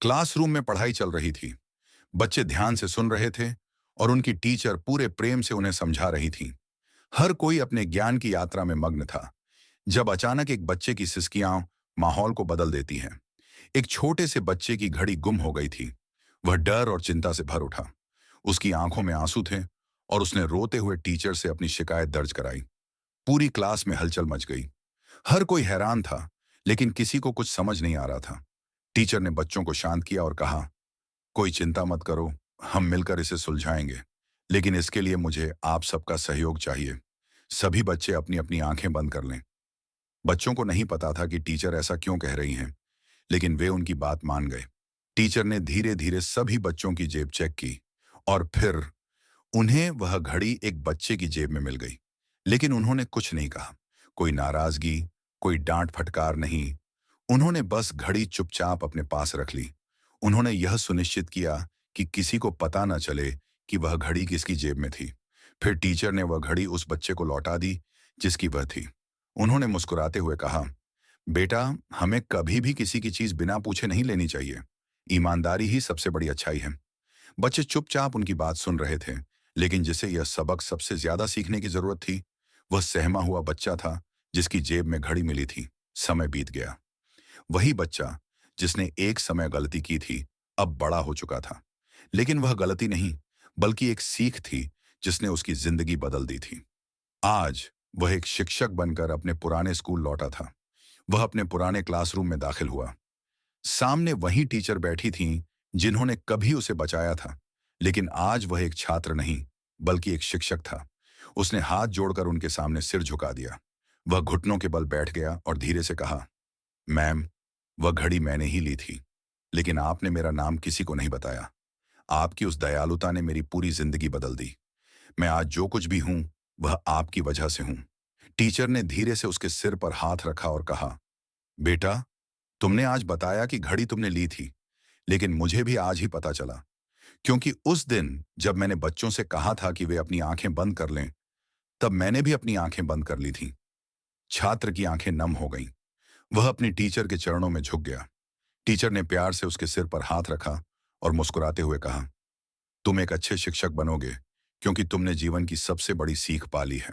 Classroom में पढ़ाई चल रही थी। बच्चे ध्यान से सुन रहे थे और उनकी टीचर पूरे प्रेम से उन्हें समझा रही थी। हर कोई अपने ज्ञान की यात्रा में मग्न था जब अचानक एक बच्चे की सिसकियां माहौल को बदल देती हैं। एक छोटे से बच्चे की घड़ी गुम हो गई थी। वह डर और चिंता से भर उठा। उसकी आंखों में आंसू थे और उसने रोते हुए टीचर से अपनी शिकायत दर्ज कराई। पूरी क्लास में हलचल मच गई। हर कोई हैरान था, लेकिन किसी को कुछ समझ नहीं आ रहा था। टीचर ने बच्चों को शांत किया और कहा, कोई चिंता मत करो, हम मिलकर इसे सुलझाएंगे। लेकिन इसके लिए मुझे आप सबका सहयोग चाहिए। सभी बच्चे अपनी अपनी आंखें बंद कर लें। बच्चों को नहीं पता था कि टीचर ऐसा क्यों कह रही हैं, लेकिन वे उनकी बात मान गए। टीचर ने धीरे धीरे सभी बच्चों की जेब चेक की और फिर उन्हें वह घड़ी एक बच्चे की जेब में मिल गई। लेकिन उन्होंने कुछ नहीं कहा। कोई नाराजगी, कोई डांट फटकार नहीं। उन्होंने बस घड़ी चुपचाप अपने पास रख ली। उन्होंने यह सुनिश्चित किया कि किसी को पता न चले कि वह घड़ी किसकी जेब में थी। फिर टीचर ने वह घड़ी उस बच्चे को लौटा दी जिसकी वह थी। उन्होंने मुस्कुराते हुए कहा, बेटा, हमें कभी भी किसी की चीज बिना पूछे नहीं लेनी चाहिए। ईमानदारी ही सबसे बड़ी अच्छाई है। बच्चे चुपचाप उनकी बात सुन रहे थे, लेकिन जिसे यह सबक सबसे ज्यादा सीखने की जरूरत थी, वह सहमा हुआ बच्चा था जिसकी जेब में घड़ी मिली थी। समय बीत गया। वही बच्चा जिसने एक समय गलती की थी, अब बड़ा हो चुका था। लेकिन वह गलती नहीं, बल्कि एक सीख थी जिसने उसकी जिंदगी बदल दी थी। आज वह एक शिक्षक बनकर अपने पुराने स्कूल लौटा था। वह अपने पुराने क्लासरूम में दाखिल हुआ। सामने वही टीचर बैठी थीं जिन्होंने कभी उसे बचाया था। लेकिन आज वह एक छात्र नहीं, बल्कि एक शिक्षक था। उसने हाथ जोड़कर उनके सामने सिर झुका दिया। वह घुटनों के बल बैठ गया और धीरे से कहा, मैम, वह घड़ी मैंने ही ली थी, लेकिन आपने मेरा नाम किसी को नहीं बताया। आपकी उस दयालुता ने मेरी पूरी जिंदगी बदल दी। मैं आज जो कुछ भी हूं, वह आपकी वजह से हूं। टीचर ने धीरे से उसके सिर पर हाथ रखा और कहा, बेटा, तुमने आज बताया कि घड़ी तुमने ली थी, लेकिन मुझे भी आज ही पता चला, क्योंकि उस दिन जब मैंने बच्चों से कहा था कि वे अपनी आंखें बंद कर लें, तब मैंने भी अपनी आंखें बंद कर ली थीं। छात्र की आंखें नम हो गईं। वह अपनी टीचर के चरणों में झुक गया। टीचर ने प्यार से उसके सिर पर हाथ रखा और मुस्कुराते हुए कहा, तुम एक अच्छे शिक्षक बनोगे, क्योंकि तुमने जीवन की सबसे बड़ी सीख पाली है।